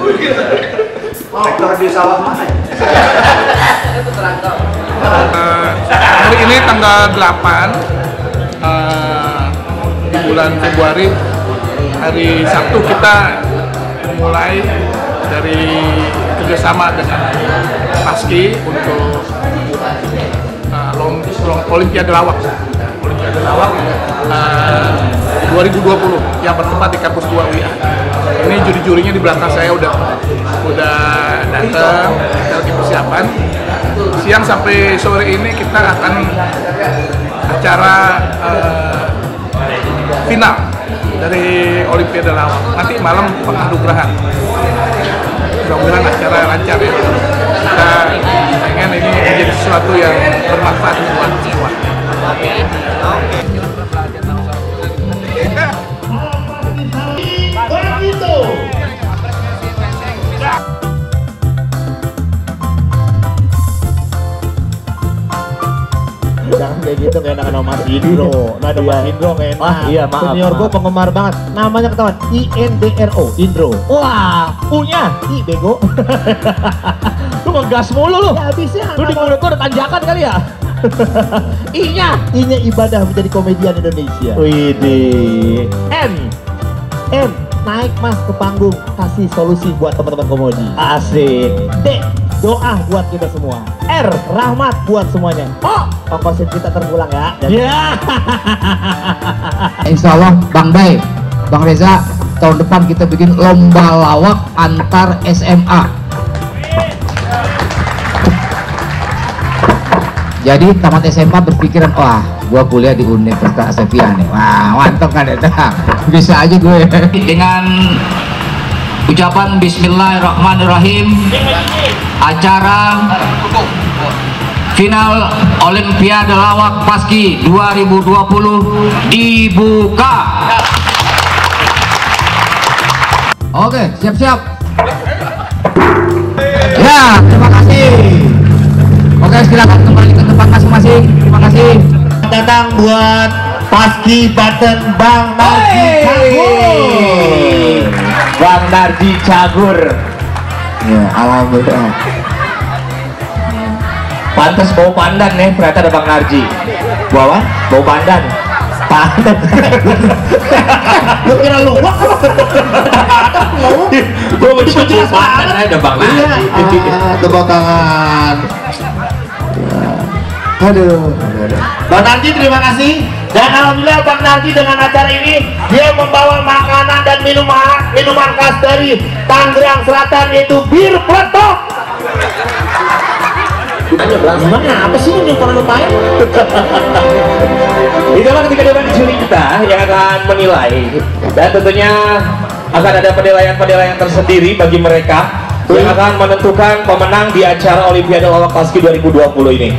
Traktor di sawah mana ya? Hari ini tanggal 8 di bulan Februari, hari Sabtu kita mulai dari kerjasama dengan Paski untuk Olimpiade Lawak 2020 yang bertempat di kampus 2 WIA. Ini juri-jurinya di belakang saya udah datang, kita lagi persiapan. Siang sampai sore ini kita akan acara final dari Olimpiade Lawak. Nanti malam penganugerahan. Mudah-mudahan acara lancar ya. Kita pengen ini menjadi sesuatu yang bermanfaat buat semua. Jangan kayak gitu, kayak enakan sama Mas Indro. Nah, ada Mas Indro nggak enak. Ah, iya, maaf. Senior gue penggemar banget. Namanya ketahuan, INDRO, Indro. Wah, punya I bego. Lu ngegas mulu lu. Ya habisnya. Lu di mulut gua ada tanjakan kali ya. I-nya ibadah menjadi komedian Indonesia. Widih. N naik Mas ke panggung, kasih solusi buat teman-teman komedi. Asik. D doa buat kita semua. R rahmat buat semuanya. Ongkosin kita terpulang ya. Ya. Insya Allah Bang Day, Bang Reza, tahun depan kita bikin lomba lawak antar SMA. Jadi tamat SMA berpikiran, wah gua kuliah di Universitas Sevilla nih, wah mantap kan itu. Bisa aja gue. Dengan ucapan Bismillahirrahmanirrahim, acara final Olimpiade Lawak Paski 2020 dibuka. Oke, siap-siap. Ya, terima kasih. Oke, silakan kembali ke tempat masing-masing. Terima kasih. Datang buat Paski Banten Bang Narji Cagur. Bang Narji Cagur. Ya, alhamdulillah. Pantes bau pandan nih, ternyata ada Bang Narji. Bau apa? Bau pandan. Pandan. Lu kira lu wah. Gua mencoba pandan ada Bang Narji. Tepuk tangan. Aduh. Bang Narji terima kasih. Dan alhamdulillah Bang Narji dengan acara ini dia membawa makanan dan minuman khas dari Tangerang Selatan, yaitu bir peletok. Gimana? Apa sih yang pernah lupain? Itulah ketika dewan juri kita yang akan menilai, dan tentunya akan ada penilaian-penilaian tersendiri bagi mereka yang akan menentukan pemenang di acara Olimpiade Lawak Paski 2020 ini.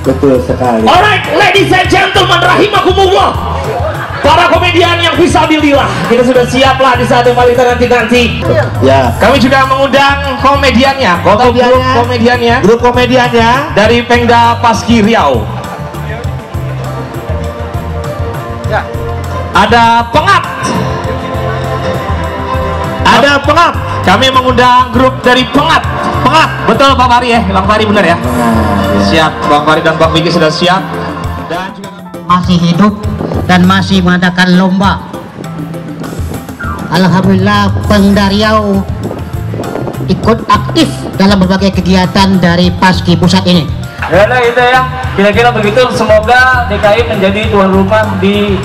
Betul sekali. Alright, ladies and gentlemen, rahimakumullah. Para komedian yang fisabilillah, kita sudah siap lah di saat yang paling nanti. Ya. Kami juga mengundang komediannya, Grup komediannya dari Pengda Paski Riau. Ya. Ada pengap. Kami mengundang grup dari pengap. Betul Pak Fari ya? Bang Fari benar ya? Siap, Bang Fari dan Bang Vicky sudah siap. Dan juga masih hidup dan masih mengadakan lomba. Alhamdulillah Pengda Riau ikut aktif dalam berbagai kegiatan dari Paski Pusat ini. Ya itu ya, kira-kira begitu. Semoga DKI menjadi tuan rumah di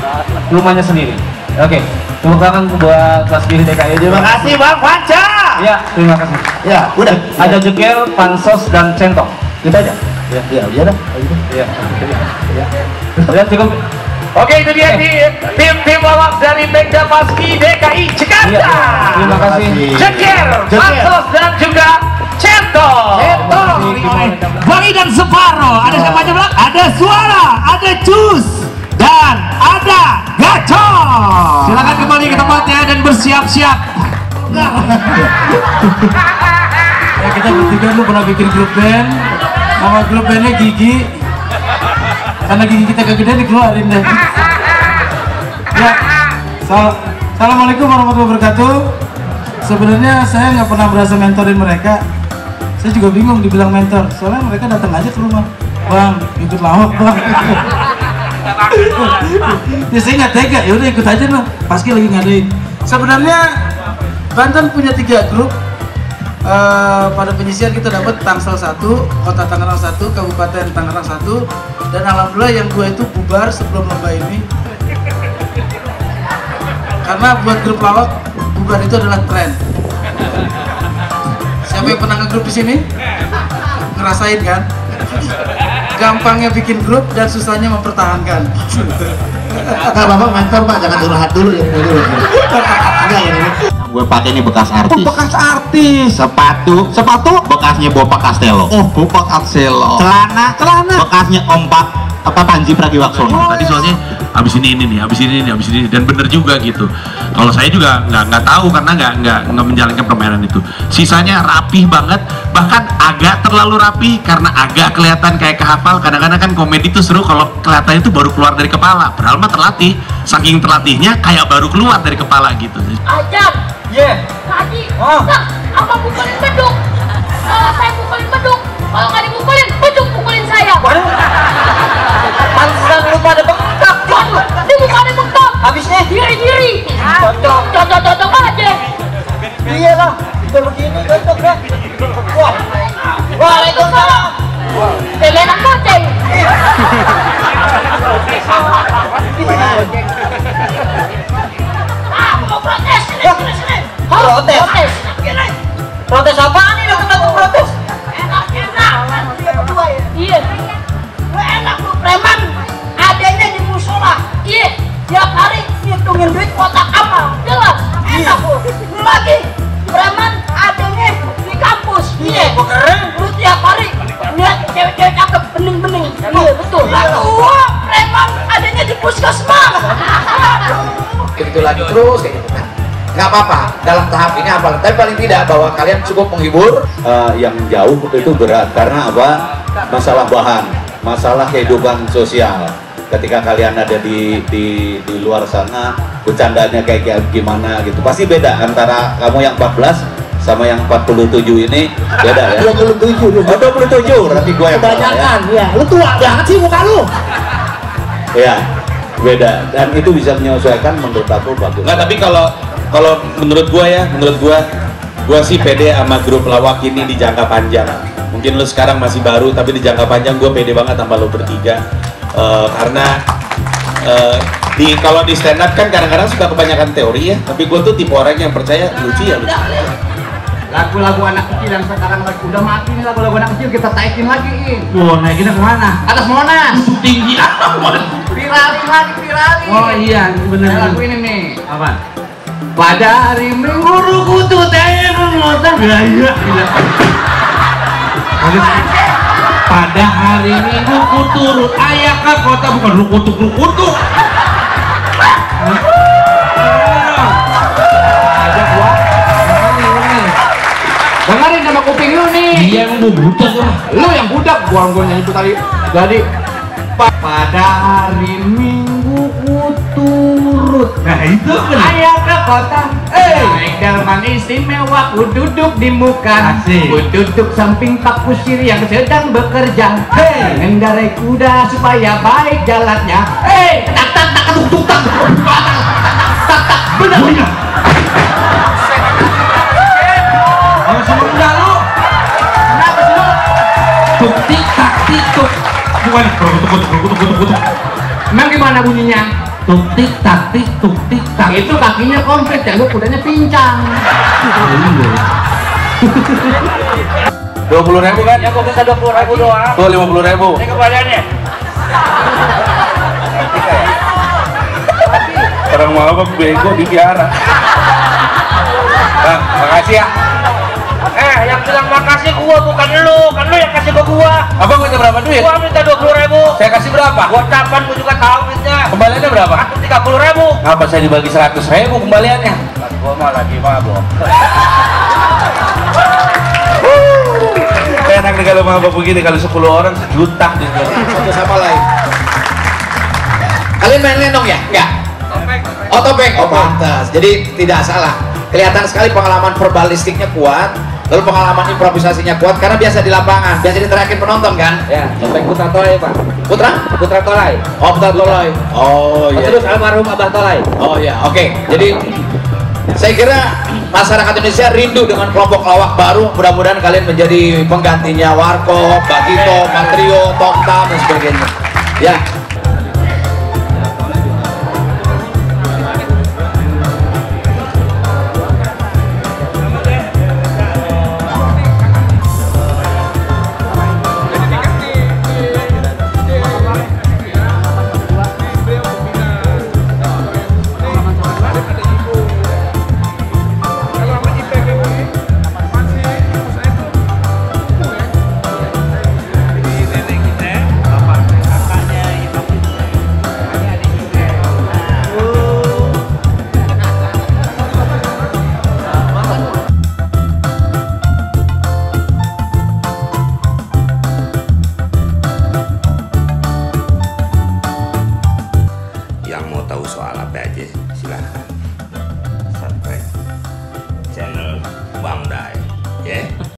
rumahnya sendiri. Oke, tepuk tangan buat Paski DKI. Terima kasih Bang Panca. Ya, terima kasih. Ya, udah. Ada jekel, pansos dan centong. Kita aja. Ya dah. Ya. Ya cukup. oke, itu dia tim lawak dari Pengda Paski DKI Jakarta. Ya, terima kasih. Jeker, pansos dan juga centong. Wangi dan Separo. Ada siapa aja Bang? Ada Suara, ada Cus, dan ada Gacor. Silakan kembali ke tempatnya dan bersiap-siap. Ya, kita bertiga dulu pernah bikin grup band. Nama grup bandnya Gigi. Karena gigi kita kegedean dikeluarin deh. Ya, assalamualaikum warahmatullahi wabarakatuh. Sebenarnya saya nggak pernah berasa mentorin mereka. Saya juga bingung dibilang mentor, soalnya mereka datang aja ke rumah. Bang, ikut lawak bang. Ya saya nggak tega, ya udah ikut aja dong. Paski lagi ngadain. Sebenarnya Banten punya 3 grup. Pada penyisian kita dapat Tangsel 1, Kota Tangerang 1, Kabupaten Tangerang 1, dan alhamdulillah yang 2 itu bubar sebelum lomba ini. Karena buat grup lawak bubar itu adalah tren. Siapa yang pernah nge-grup di sini? Ngerasain kan? Gampangnya bikin grup dan susahnya mempertahankan. Enggak, Bapak mentor Pak, jangan curhat dulu ya. Enggak ya ini. Gue pakai ini bekas artis. Oh, bekas artis. Sepatu bekasnya Bapak Castello. Oh, Bapak Castello. Celana bekasnya Om Panji Pragiwaksono. Tadi soalnya habis ini dan bener juga gitu. Kalau saya juga nggak tahu karena nggak menjalankan permainan itu. Sisanya rapih banget, bahkan agak terlalu rapi karena agak kelihatan kayak kehafal. Kadang-kadang kan komedi itu seru kalau kelihatannya itu baru keluar dari kepala. Padahal mah terlatih, saking terlatihnya kayak baru keluar dari kepala gitu. Ajak. Iya. Tadi. Apa pukulin beduk? Kalau saya pukulin beduk, kalau nggak dipukulin, beduk pukulin saya. Pantesan lu pada bengkak. Dia bukannya bengkak. Habisnya Diri. Cocok aja. iya lah. Udah begini cocok deh. Wah. Waalaikumsalam. Enak banget. Mau protes sini. Protes. Protes apaan nih? Lo kenapa protes? Enak. Iya. Lu enak lu preman, adanya di musola. Iya. Tiap hari ngitungin duit kotak amal. Jelas. Enak lu. Lu lagi preman, adanya di kampus. Iya. Keren. Lu tiap hari lihat cewek-cewek cakep bening-bening. Iya betul. Gua preman, adanya di puskesmas. Begitu lagi terus kayak gitu kan. Nggak apa-apa dalam tahap ini apa, tapi paling tidak bahwa kalian cukup menghibur. Yang jauh itu berat karena apa? Masalah bahan, masalah kehidupan sosial. Ketika kalian ada di luar sana, bercandanya kayak gimana gitu, pasti beda antara kamu yang 14 sama yang 47 ini, beda ya. 27. Oh 27, berarti gua yang kebanyakan ya. Lu tua banget sih muka lu. Ya, beda, dan itu bisa menyesuaikan menurut aku bagus. Nggak, tapi kalau menurut gua sih pede sama grup lawak ini di jangka panjang. Mungkin lu sekarang masih baru, tapi di jangka panjang gua pede banget sama lu bertiga. Karena kalau di stand up kan kadang-kadang suka kebanyakan teori ya, tapi gua tuh tipe orang yang percaya lucu ya lucu. Lagu-lagu anak kecil yang sekarang lagi udah mati nih, lagu-lagu anak kecil kita taikin lagi. Wah, naikinnya kemana? Atas Monas. Tinggi amat. Viralin. Oh iya, bener. Lagu ini nih. Apa? Pada hari Minggu rukutu temen motor gaya. Pada hari Minggu ku turut ayah ke kota, bukan rukutu. Dengerin sama kuping lu nih. Iya emang gua budak lah. Lu yang budak, gua nyanyi itu tadi. Jadi pada hari Minggu ku turut. Nah itu kan. Ayah ke kota, naik delman istimewa, ku duduk di muka. Asik. Ku duduk samping Pak Kusir yang sedang bekerja. Mengendarai kuda supaya baik jalannya. Tak benar. Semenjak lu. Kenapa sih lu? Tuk. Bukan tuk. Emang gimana bunyinya? Tuk tik tak. Itu kakinya komplit ya, lu kudanya pincang. 20.000 kan? Ya kok bisa 20.000 doang. Tuh 50.000. Ini kembaliannya. Orang mau apa bego dipiara. Bang, makasih ya. Yang bilang makasih gua bukan lu, kan lu yang kasih ke gua. Abang minta berapa duit? Gua minta 20.000. Saya kasih berapa? Gua capan, gua juga tahu duitnya. Kembaliannya berapa? Aku 30.000. Ngapa saya dibagi 100.000 kembaliannya? Gua mah lagi mabok. Enak nih kalau mabok begini, kalau 10 orang 1 juta gitu. Satu sama lain. Kalian main lenong ya? Enggak? Otopeng. Oh pantas. Jadi tidak salah. kelihatan sekali pengalaman verbalistiknya kuat, lalu pengalaman improvisasinya kuat karena biasa di lapangan, biasa diteriakin penonton kan? Ya, sampai Putra Tolai Pak. Putra Tolai. Oh, Putra Tolai. Oh iya. Terus almarhum Abah Tolai. Oh ya, oke. Jadi saya kira masyarakat Indonesia rindu dengan kelompok lawak baru. Mudah-mudahan kalian menjadi penggantinya Warkop, Bagito, Patrio, Tomtam dan sebagainya. Ya. Yang mau tahu soal apa aja silahkan subscribe channel Bang Dai, ya.